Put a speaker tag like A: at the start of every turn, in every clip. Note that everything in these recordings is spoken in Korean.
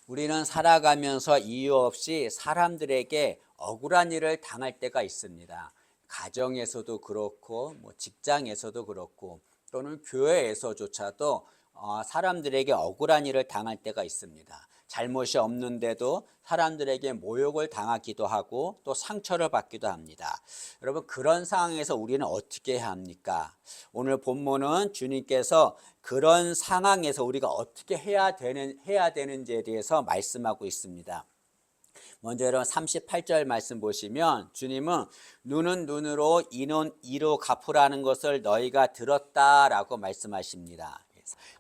A: 우리는 살아가면서 이유 없이 사람들에게 억울한 일을 당할 때가 있습니다. 가정에서도 그렇고 직장에서도 그렇고 또는 교회에서조차도 사람들에게 억울한 일을 당할 때가 있습니다. 잘못이 없는데도 사람들에게 모욕을 당하기도 하고 또 상처를 받기도 합니다. 여러분, 그런 상황에서 우리는 어떻게 해야 합니까? 오늘 본문은 주님께서 그런 상황에서 우리가 어떻게 해야 되는지에 대해서 말씀하고 있습니다. 먼저 여러분 38절 말씀 보시면 주님은 눈은 눈으로 이는 이로 갚으라는 것을 너희가 들었다라고 말씀하십니다.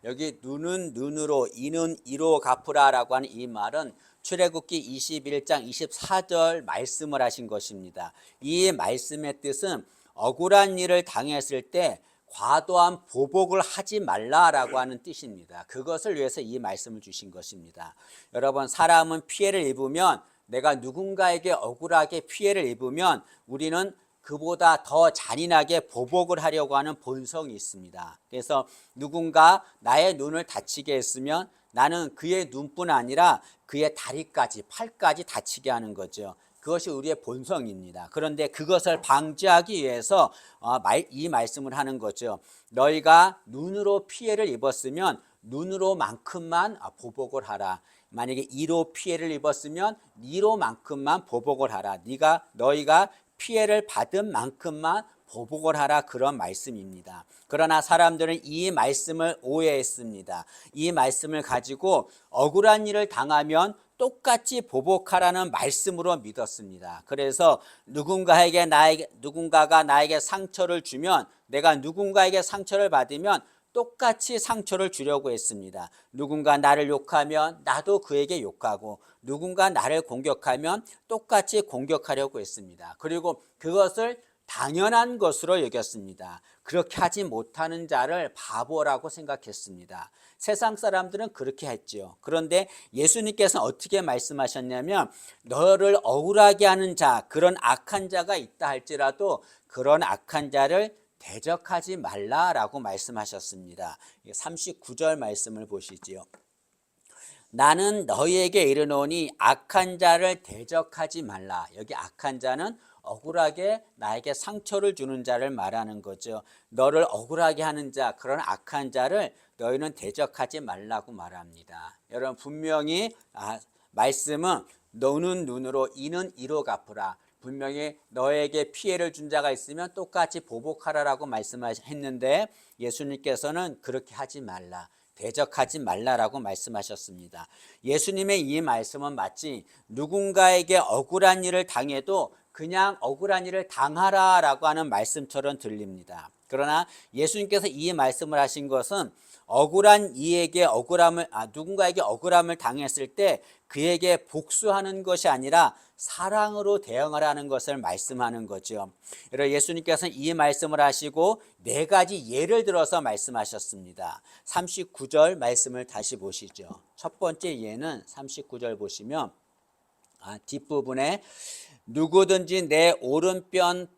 A: 여기 눈은 눈으로 이는 이로 갚으라라고 하는 이 말은 출애굽기 21장 24절 말씀을 하신 것입니다. 이 말씀의 뜻은 억울한 일을 당했을 때 과도한 보복을 하지 말라라고 하는 뜻입니다. 그것을 위해서 이 말씀을 주신 것입니다. 여러분, 사람은 피해를 입으면, 내가 누군가에게 억울하게 피해를 입으면 우리는 그보다 더 잔인하게 보복을 하려고 하는 본성이 있습니다. 그래서 누군가 나의 눈을 다치게 했으면 나는 그의 눈뿐 아니라 그의 다리까지, 팔까지 다치게 하는 거죠. 그것이 우리의 본성입니다. 그런데 그것을 방지하기 위해서 이 말씀을 하는 거죠. 너희가 눈으로 피해를 입었으면 눈으로만큼만 보복을 하라. 만약에 이로 피해를 입었으면 이로만큼만 보복을 하라. 너희가 피해를 받은 만큼만 보복을 하라, 그런 말씀입니다. 그러나 사람들은 이 말씀을 오해했습니다. 이 말씀을 가지고 억울한 일을 당하면 똑같이 보복하라는 말씀으로 믿었습니다. 그래서 누군가가 나에게 상처를 주면, 내가 누군가에게 상처를 받으면 똑같이 상처를 주려고 했습니다. 누군가 나를 욕하면 나도 그에게 욕하고, 누군가 나를 공격하면 똑같이 공격하려고 했습니다. 그리고 그것을 당연한 것으로 여겼습니다. 그렇게 하지 못하는 자를 바보라고 생각했습니다. 세상 사람들은 그렇게 했죠. 그런데 예수님께서는 어떻게 말씀하셨냐면, 너를 억울하게 하는 자, 그런 악한 자가 있다 할지라도 그런 악한 자를 대적하지 말라라고 말씀하셨습니다. 39절 말씀을 보시지요. 나는 너희에게 이르노니 악한 자를 대적하지 말라. 여기 악한 자는 억울하게 나에게 상처를 주는 자를 말하는 거죠. 너를 억울하게 하는 자, 그런 악한 자를 너희는 대적하지 말라고 말합니다. 여러분, 분명히 말씀은 너는 눈으로 이는 이로 갚으라. 분명히 너에게 피해를 준 자가 있으면 똑같이 보복하라라고 말씀했는데, 예수님께서는 그렇게 하지 말라, 대적하지 말라라고 말씀하셨습니다. 예수님의 이 말씀은 마치 누군가에게 억울한 일을 당해도 그냥 억울한 일을 당하라라고 하는 말씀처럼 들립니다. 그러나 예수님께서 이 말씀을 하신 것은 억울한 이에게 누군가에게 억울함을 당했을 때 그에게 복수하는 것이 아니라 사랑으로 대응하라는 것을 말씀하는 거죠. 여러분, 예수님께서는 이 말씀을 하시고 네 가지 예를 들어서 말씀하셨습니다. 39절 말씀을 다시 보시죠. 첫 번째 예는 39절 보시면 뒷부분에 누구든지 내 오른편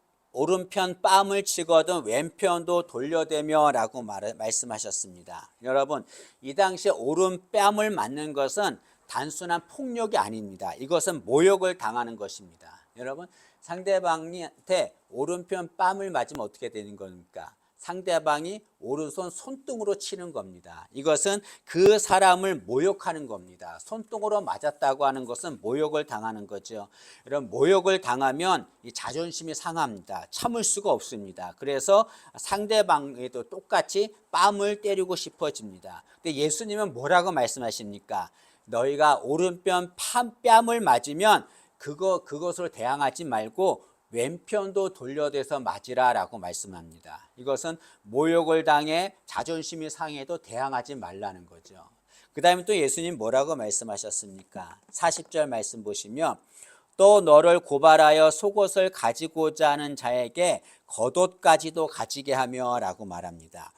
A: 뺨을 치거든 왼편도 돌려대며 라고 말씀하셨습니다. 여러분, 이 당시에 오른뺨을 맞는 것은 단순한 폭력이 아닙니다. 이것은 모욕을 당하는 것입니다. 여러분, 상대방한테 오른편 뺨을 맞으면 어떻게 되는 겁니까? 상대방이 오른손 손등으로 치는 겁니다. 이것은 그 사람을 모욕하는 겁니다. 손등으로 맞았다고 하는 것은 모욕을 당하는 거죠. 이런 모욕을 당하면 이 자존심이 상합니다. 참을 수가 없습니다. 그래서 상대방에도 똑같이 뺨을 때리고 싶어집니다. 근데 예수님은 뭐라고 말씀하십니까? 너희가 오른편 뺨을 맞으면 그것으로 대항하지 말고 왼편도 돌려대서 맞으라라고 말씀합니다. 이것은 모욕을 당해 자존심이 상해도 대항하지 말라는 거죠. 그 다음에 또 예수님 뭐라고 말씀하셨습니까? 40절 말씀 보시면 또 너를 고발하여 속옷을 가지고자 하는 자에게 겉옷까지도 가지게 하며 라고 말합니다.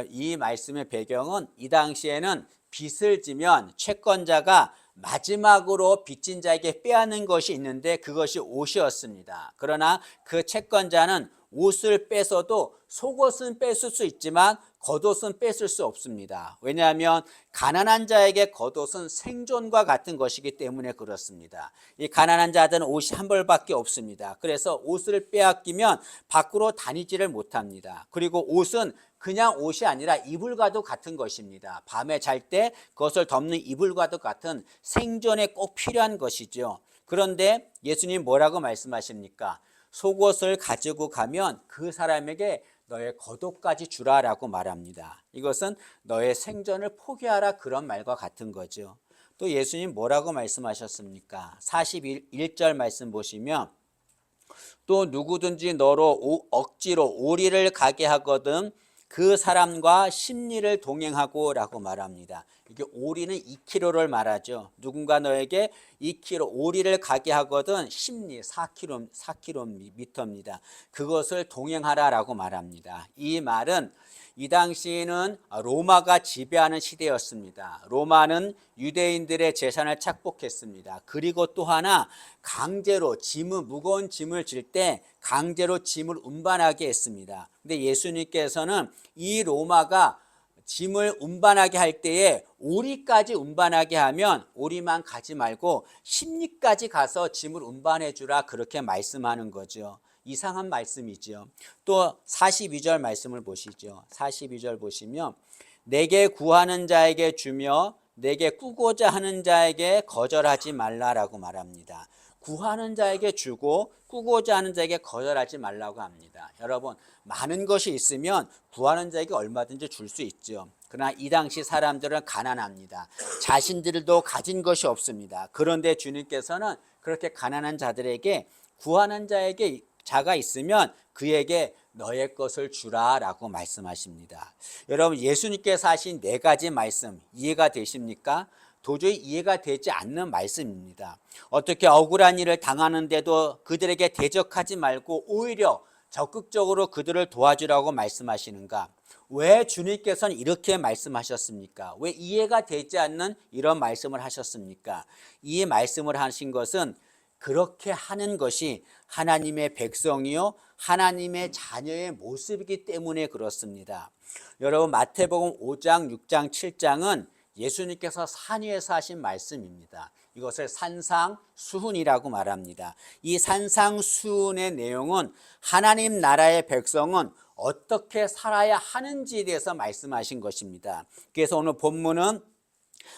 A: 이 말씀의 배경은 이 당시에는 빚을 지면 채권자가 마지막으로 빚진 자에게 빼앗는 것이 있는데 그것이 옷이었습니다. 그러나 그 채권자는 옷을 뺏어도 속옷은 뺏을 수 있지만 겉옷은 뺏을 수 없습니다. 왜냐하면 가난한 자에게 겉옷은 생존과 같은 것이기 때문에 그렇습니다. 이 가난한 자들은 옷이 한 벌밖에 없습니다. 그래서 옷을 빼앗기면 밖으로 다니지를 못합니다. 그리고 옷은 그냥 옷이 아니라 이불과도 같은 것입니다. 밤에 잘 때 그것을 덮는 이불과도 같은 생존에 꼭 필요한 것이죠. 그런데 예수님 뭐라고 말씀하십니까? 속옷을 가지고 가면 그 사람에게 너의 겉옷까지 주라라고 말합니다. 이것은 너의 생존을 포기하라 그런 말과 같은 거죠. 또 예수님 뭐라고 말씀하셨습니까? 41절 말씀 보시면 또 누구든지 너로 억지로 오리를 가게 하거든 그 사람과 십리를 동행하고 라고 말합니다. 이게 오리는 2km를 말하죠. 누군가 너에게 2km 오리를 가게 하거든 십리 4km입니다. 그것을 동행하라 라고 말합니다. 이 말은 이 당시에는 로마가 지배하는 시대였습니다. 로마는 유대인들의 재산을 착복했습니다. 그리고 또 하나 강제로 무거운 짐을 질 때 강제로 짐을 운반하게 했습니다. 근데 예수님께서는 이 로마가 짐을 운반하게 할 때에 오리까지 운반하게 하면 오리만 가지 말고 십리까지 가서 짐을 운반해 주라 그렇게 말씀하는 거죠. 이상한 말씀이죠. 또 42절 말씀을 보시죠. 42절 보시면 내게 구하는 자에게 주며 내게 꾸고자 하는 자에게 거절하지 말라라고 말합니다. 구하는 자에게 주고 꾸고자 하는 자에게 거절하지 말라고 합니다. 여러분 많은 것이 있으면 구하는 자에게 얼마든지 줄 수 있죠. 그러나 이 당시 사람들은 가난합니다. 자신들도 가진 것이 없습니다. 그런데 주님께서는 그렇게 가난한 자들에게 구하는 자가 있으면 그에게 너의 것을 주라라고 말씀하십니다. 여러분 예수님께서 하신 4가지 말씀 이해가 되십니까? 도저히 이해가 되지 않는 말씀입니다. 어떻게 억울한 일을 당하는데도 그들에게 대적하지 말고 오히려 적극적으로 그들을 도와주라고 말씀하시는가? 왜 주님께서는 이렇게 말씀하셨습니까? 왜 이해가 되지 않는 이런 말씀을 하셨습니까? 이 말씀을 하신 것은 그렇게 하는 것이 하나님의 백성이요 하나님의 자녀의 모습이기 때문에 그렇습니다. 여러분 마태복음 5장, 6장, 7장은 예수님께서 산 위에서 하신 말씀입니다. 이것을 산상수훈이라고 말합니다. 이 산상수훈의 내용은 하나님 나라의 백성은 어떻게 살아야 하는지에 대해서 말씀하신 것입니다. 그래서 오늘 본문은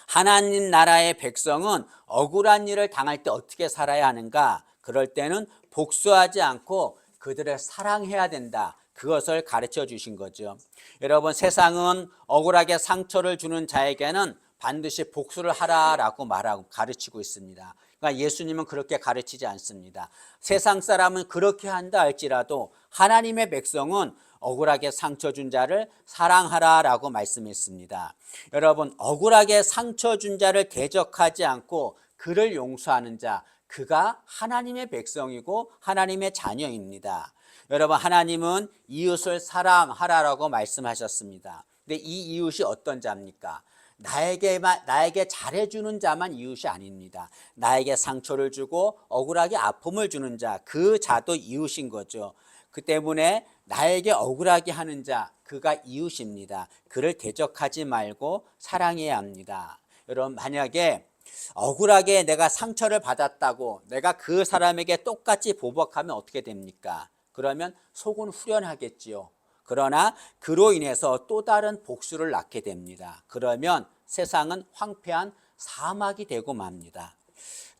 A: 하나님 나라의 백성은 억울한 일을 당할 때 어떻게 살아야 하는가? 그럴 때는 복수하지 않고 그들을 사랑해야 된다. 그것을 가르쳐 주신 거죠. 여러분 세상은 억울하게 상처를 주는 자에게는 반드시 복수를 하라라고 가르치고 있습니다. 그러니까 예수님은 그렇게 가르치지 않습니다. 세상 사람은 그렇게 한다 할지라도 하나님의 백성은 억울하게 상처 준 자를 사랑하라라고 말씀했습니다. 여러분 억울하게 상처 준 자를 대적하지 않고 그를 용서하는 자 그가 하나님의 백성이고 하나님의 자녀입니다. 여러분 하나님은 이웃을 사랑하라라고 말씀하셨습니다. 근데 이 이웃이 어떤 자입니까? 나에게 잘해주는 자만 이웃이 아닙니다. 나에게 상처를 주고 억울하게 아픔을 주는 자, 그 자도 이웃인 거죠. 그 때문에 나에게 억울하게 하는 자, 그가 이웃입니다. 그를 대적하지 말고 사랑해야 합니다. 여러분 만약에 억울하게 내가 상처를 받았다고 내가 그 사람에게 똑같이 보복하면 어떻게 됩니까? 그러면 속은 후련하겠지요. 그러나 그로 인해서 또 다른 복수를 낳게 됩니다. 그러면 세상은 황폐한 사막이 되고 맙니다.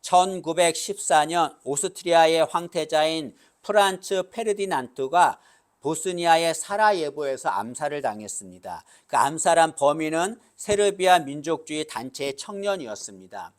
A: 1914년 오스트리아의 황태자인 프란츠 페르디난트가 보스니아의 사라예보에서 암살을 당했습니다. 그 암살한 범인은 세르비아 민족주의 단체의 청년이었습니다.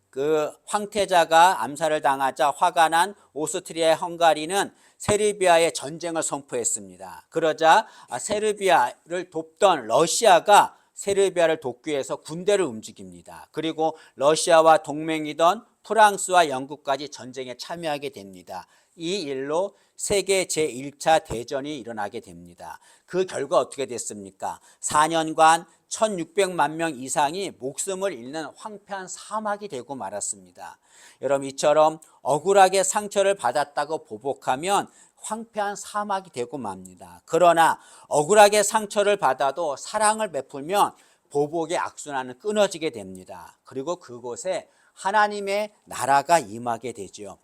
A: 그 황태자가 암살을 당하자 화가 난 오스트리아의 헝가리는 세르비아에 전쟁을 선포했습니다. 그러자 세르비아를 돕던 러시아가 세르비아를 돕기 위해서 군대를 움직입니다. 그리고 러시아와 동맹이던 프랑스와 영국까지 전쟁에 참여하게 됩니다. 이 일로 세계 제1차 대전이 일어나게 됩니다. 그 결과 어떻게 됐습니까? 4년간 1600만 명 이상이 목숨을 잃는 황폐한 사막이 되고 말았습니다. 여러분 이처럼 억울하게 상처를 받았다고 보복하면 황폐한 사막이 되고 맙니다. 그러나 억울하게 상처를 받아도 사랑을 베풀면 보복의 악순환은 끊어지게 됩니다. 그리고 그곳에 하나님의 나라가 임하게 되죠.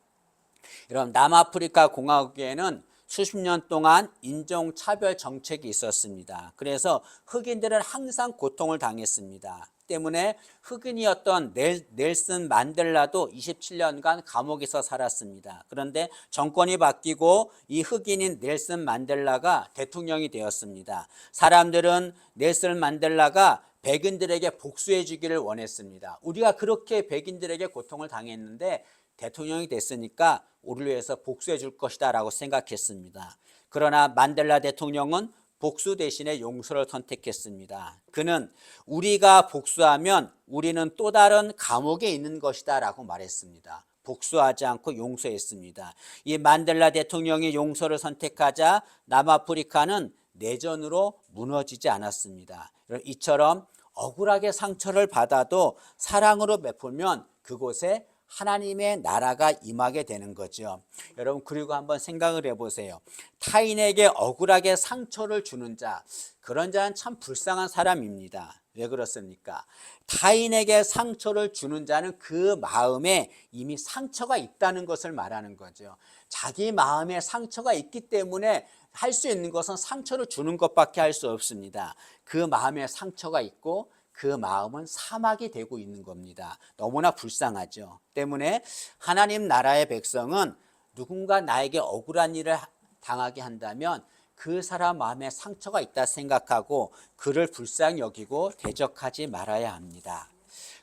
A: 여러분, 남아프리카 공화국에는 수십 년 동안 인종차별 정책이 있었습니다. 그래서 흑인들은 항상 고통을 당했습니다. 때문에 흑인이었던 넬슨 만델라도 27년간 감옥에서 살았습니다. 그런데 정권이 바뀌고 이 흑인인 넬슨 만델라가 대통령이 되었습니다. 사람들은 넬슨 만델라가 백인들에게 복수해 주기를 원했습니다. 우리가 그렇게 백인들에게 고통을 당했는데 대통령이 됐으니까 우리를 위해서 복수해 줄 것이다 라고 생각했습니다. 그러나 만델라 대통령은 복수 대신에 용서를 선택했습니다. 그는 우리가 복수하면 우리는 또 다른 감옥에 있는 것이다 라고 말했습니다. 복수하지 않고 용서했습니다. 이 만델라 대통령이 용서를 선택하자 남아프리카는 내전으로 무너지지 않았습니다. 이처럼 억울하게 상처를 받아도 사랑으로 베풀면 그곳에 하나님의 나라가 임하게 되는 거죠. 여러분, 그리고 한번 생각을 해보세요. 타인에게 억울하게 상처를 주는 자, 그런 자는 참 불쌍한 사람입니다. 왜 그렇습니까? 타인에게 상처를 주는 자는 그 마음에 이미 상처가 있다는 것을 말하는 거죠. 자기 마음에 상처가 있기 때문에 할 수 있는 것은 상처를 주는 것밖에 할 수 없습니다. 그 마음에 상처가 있고 그 마음은 사막이 되고 있는 겁니다. 너무나 불쌍하죠. 때문에 하나님 나라의 백성은 누군가 나에게 억울한 일을 당하게 한다면 그 사람 마음에 상처가 있다 생각하고 그를 불쌍히 여기고 대적하지 말아야 합니다.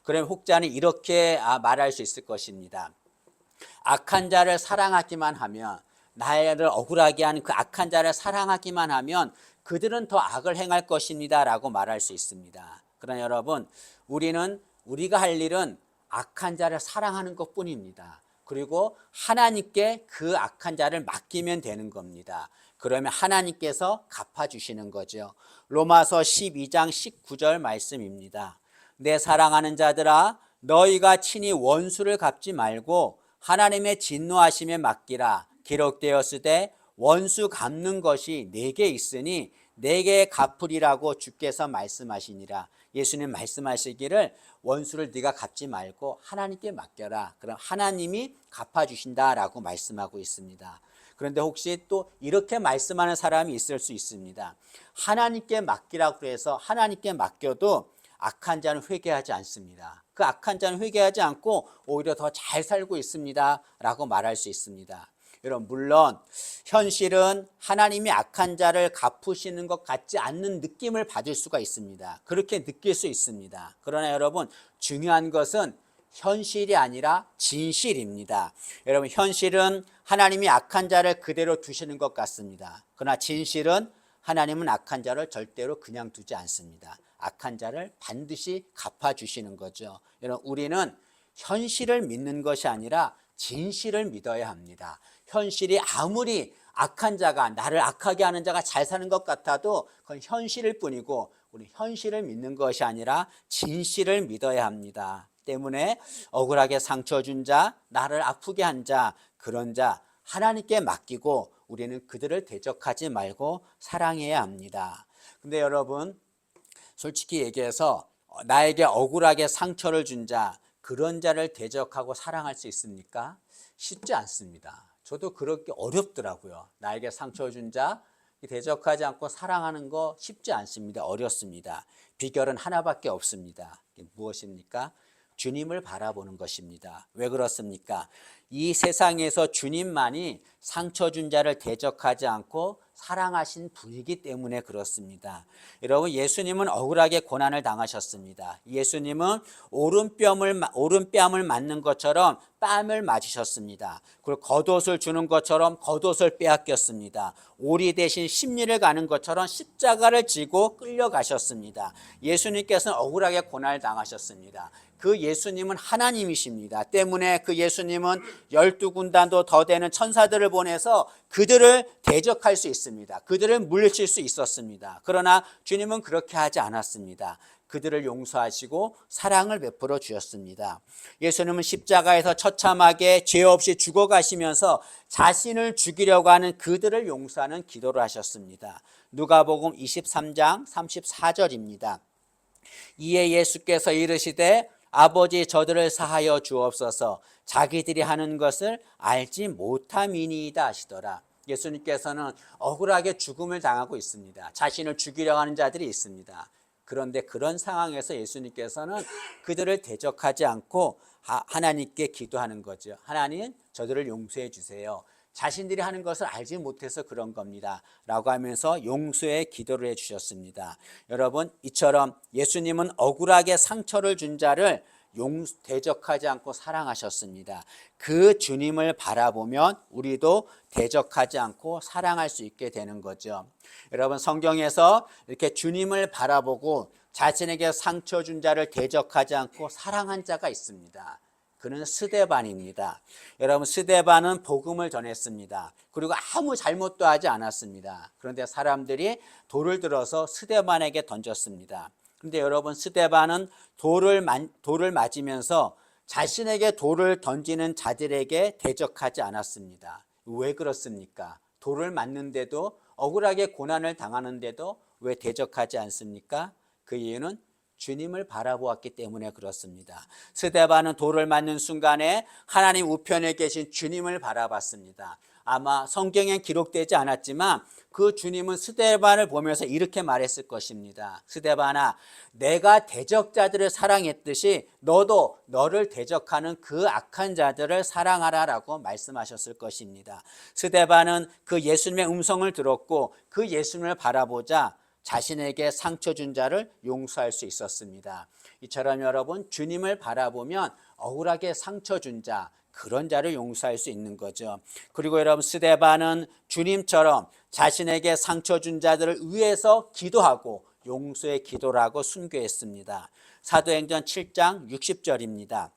A: 그럼 혹자는 이렇게 말할 수 있을 것입니다. 악한 자를 사랑하기만 하면, 나를 억울하게 하는 그 악한 자를 사랑하기만 하면 그들은 더 악을 행할 것입니다 라고 말할 수 있습니다. 그러나 여러분, 우리가 할 일은 악한 자를 사랑하는 것뿐입니다. 그리고 하나님께 그 악한 자를 맡기면 되는 겁니다. 그러면 하나님께서 갚아주시는 거죠. 로마서 12장 19절 말씀입니다. 내 사랑하는 자들아, 너희가 친히 원수를 갚지 말고 하나님의 진노하심에 맡기라. 기록되었으되 원수 갚는 것이 내게 있으니 내게 갚으리라고 주께서 말씀하시니라. 예수님 말씀하시기를 원수를 네가 갚지 말고 하나님께 맡겨라. 그럼 하나님이 갚아주신다라고 말씀하고 있습니다. 그런데 혹시 또 이렇게 말씀하는 사람이 있을 수 있습니다. 하나님께 맡기라고 해서 하나님께 맡겨도 악한 자는 회개하지 않습니다. 그 악한 자는 회개하지 않고 오히려 더 잘 살고 있습니다 라고 말할 수 있습니다. 여러분, 물론 현실은 하나님이 악한 자를 갚으시는 것 같지 않는 느낌을 받을 수가 있습니다. 그렇게 느낄 수 있습니다. 그러나 여러분, 중요한 것은 현실이 아니라 진실입니다. 여러분, 현실은 하나님이 악한 자를 그대로 두시는 것 같습니다. 그러나 진실은 하나님은 악한 자를 절대로 그냥 두지 않습니다. 악한 자를 반드시 갚아주시는 거죠. 여러분, 우리는 현실을 믿는 것이 아니라 진실을 믿어야 합니다. 현실이 아무리 악한 자가, 나를 악하게 하는 자가 잘 사는 것 같아도 그건 현실일 뿐이고, 우리 현실을 믿는 것이 아니라 진실을 믿어야 합니다. 때문에 억울하게 상처 준 자, 나를 아프게 한 자, 그런 자 하나님께 맡기고 우리는 그들을 대적하지 말고 사랑해야 합니다. 근데 여러분, 솔직히 얘기해서 나에게 억울하게 상처를 준 자, 그런 자를 대적하고 사랑할 수 있습니까? 쉽지 않습니다. 저도 그렇게 어렵더라고요. 나에게 상처 준 자 대적하지 않고 사랑하는 거 쉽지 않습니다. 어렵습니다. 비결은 하나밖에 없습니다. 무엇입니까? 주님을 바라보는 것입니다. 왜 그렇습니까? 이 세상에서 주님만이 상처 준 자를 대적하지 않고 사랑하신 분이기 때문에 그렇습니다. 여러분, 예수님은 억울하게 고난을 당하셨습니다. 예수님은 오른뺨을 맞는 것처럼 뺨을 맞으셨습니다. 그리고 겉옷을 주는 것처럼 겉옷을 빼앗겼습니다. 오리 대신 십리를 가는 것처럼 십자가를 지고 끌려가셨습니다. 예수님께서는 억울하게 고난을 당하셨습니다. 그 예수님은 하나님이십니다. 때문에 그 예수님은 12군단도 더 되는 천사들을 보내서 그들을 대적할 수 있습니다. 그들을 물리칠 수 있었습니다. 그러나 주님은 그렇게 하지 않았습니다. 그들을 용서하시고 사랑을 베풀어 주셨습니다. 예수님은 십자가에서 처참하게 죄 없이 죽어가시면서 자신을 죽이려고 하는 그들을 용서하는 기도를 하셨습니다. 누가복음 23장 34절입니다. 이에 예수께서 이르시되 아버지 저들을 사하여 주옵소서 자기들이 하는 것을 알지 못함이니이다 하시더라. 예수님께서는 억울하게 죽음을 당하고 있습니다. 자신을 죽이려고 하는 자들이 있습니다. 그런데 그런 상황에서 예수님께서는 그들을 대적하지 않고 하나님께 기도하는 거죠. 하나님, 저들을 용서해 주세요. 자신들이 하는 것을 알지 못해서 그런 겁니다 라고 하면서 용서의 기도를 해 주셨습니다. 여러분, 이처럼 예수님은 억울하게 상처를 준 자를 대적하지 않고 사랑하셨습니다. 그 주님을 바라보면 우리도 대적하지 않고 사랑할 수 있게 되는 거죠. 여러분, 성경에서 이렇게 주님을 바라보고 자신에게 상처 준 자를 대적하지 않고 사랑한 자가 있습니다. 그는 스데반입니다. 여러분, 스데반은 복음을 전했습니다. 그리고 아무 잘못도 하지 않았습니다. 그런데 사람들이 돌을 들어서 스데반에게 던졌습니다. 그런데 여러분, 스데반은 돌을 맞으면서 자신에게 돌을 던지는 자들에게 대적하지 않았습니다. 왜 그렇습니까? 돌을 맞는데도, 억울하게 고난을 당하는데도 왜 대적하지 않습니까? 그 이유는 주님을 바라보았기 때문에 그렇습니다. 스데반은 돌을 맞는 순간에 하나님 우편에 계신 주님을 바라봤습니다. 아마 성경엔 기록되지 않았지만 그 주님은 스데반을 보면서 이렇게 말했을 것입니다. 스데반아, 내가 대적자들을 사랑했듯이 너도 너를 대적하는 그 악한 자들을 사랑하라 라고 말씀하셨을 것입니다. 스데반은 그 예수님의 음성을 들었고 그 예수님을 바라보자 자신에게 상처 준 자를 용서할 수 있었습니다. 이처럼 여러분, 주님을 바라보면 억울하게 상처 준 자, 그런 자를 용서할 수 있는 거죠. 그리고 여러분, 스데반은 주님처럼 자신에게 상처 준 자들을 위해서 기도하고 용서의 기도를 하고 순교했습니다. 사도행전 7장 60절입니다.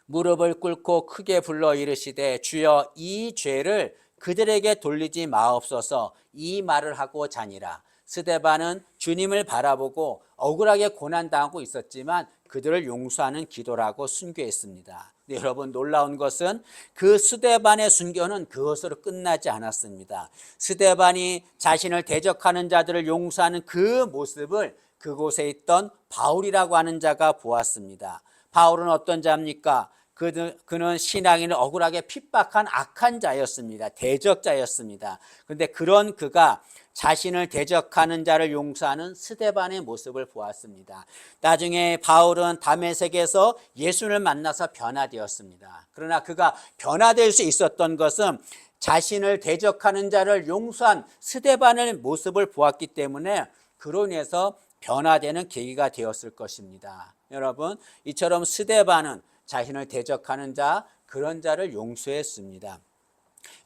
A: 무릎을 꿇고 크게 불러 이르시되 주여 이 죄를 그들에게 돌리지 마옵소서, 이 말을 하고 자니라. 스데반은 주님을 바라보고 억울하게 고난당하고 있었지만 그들을 용서하는 기도라고 순교했습니다. 여러분, 놀라운 것은 그 스데반의 순교는 그것으로 끝나지 않았습니다. 스데반이 자신을 대적하는 자들을 용서하는 그 모습을 그곳에 있던 바울이라고 하는 자가 보았습니다. 바울은 어떤 자입니까? 그는 신앙인을 억울하게 핍박한 악한 자였습니다. 대적자였습니다. 그런데 그런 그가 자신을 대적하는 자를 용서하는 스데반의 모습을 보았습니다. 나중에 바울은 다메섹에서 예수를 만나서 변화되었습니다. 그러나 그가 변화될 수 있었던 것은 자신을 대적하는 자를 용서한 스데반의 모습을 보았기 때문에 그로 인해서 변화되는 계기가 되었을 것입니다. 여러분, 이처럼 스데반은 자신을 대적하는 자, 그런 자를 용서했습니다.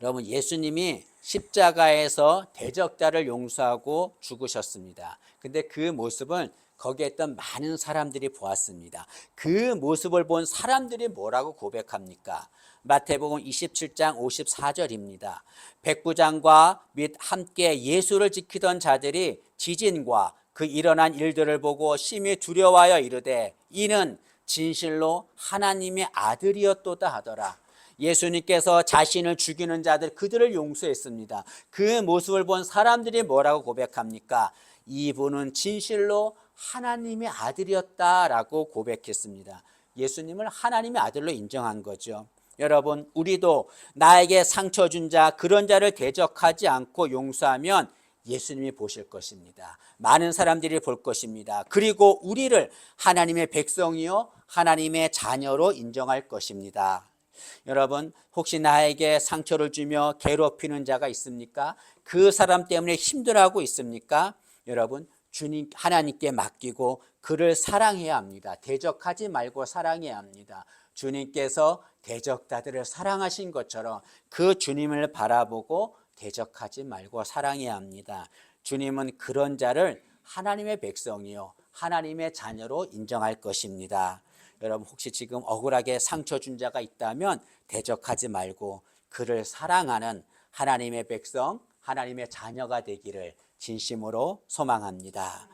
A: 여러분, 예수님이 십자가에서 대적자를 용서하고 죽으셨습니다. 근데 그 모습을 거기에 있던 많은 사람들이 보았습니다. 그 모습을 본 사람들이 뭐라고 고백합니까? 마태복음 27장 54절입니다. 백부장과 및 함께 예수를 지키던 자들이 지진과 그 일어난 일들을 보고 심히 두려워하여 이르되 이는 진실로 하나님의 아들이었도다 하더라. 예수님께서 자신을 죽이는 자들, 그들을 용서했습니다. 그 모습을 본 사람들이 뭐라고 고백합니까? 이분은 진실로 하나님의 아들이었다라고 고백했습니다. 예수님을 하나님의 아들로 인정한 거죠. 여러분, 우리도 나에게 상처 준 자, 그런 자를 대적하지 않고 용서하면 예수님이 보실 것입니다. 많은 사람들이 볼 것입니다. 그리고 우리를 하나님의 백성이요 하나님의 자녀로 인정할 것입니다. 여러분, 혹시 나에게 상처를 주며 괴롭히는 자가 있습니까? 그 사람 때문에 힘들어하고 있습니까? 여러분, 주님 하나님께 맡기고 그를 사랑해야 합니다. 대적하지 말고 사랑해야 합니다. 주님께서 대적자들을 사랑하신 것처럼 그 주님을 바라보고 대적하지 말고 사랑해야 합니다. 주님은 그런 자를 하나님의 백성이요 하나님의 자녀로 인정할 것입니다. 여러분, 혹시 지금 억울하게 상처 준 자가 있다면 대적하지 말고 그를 사랑하는 하나님의 백성, 하나님의 자녀가 되기를 진심으로 소망합니다.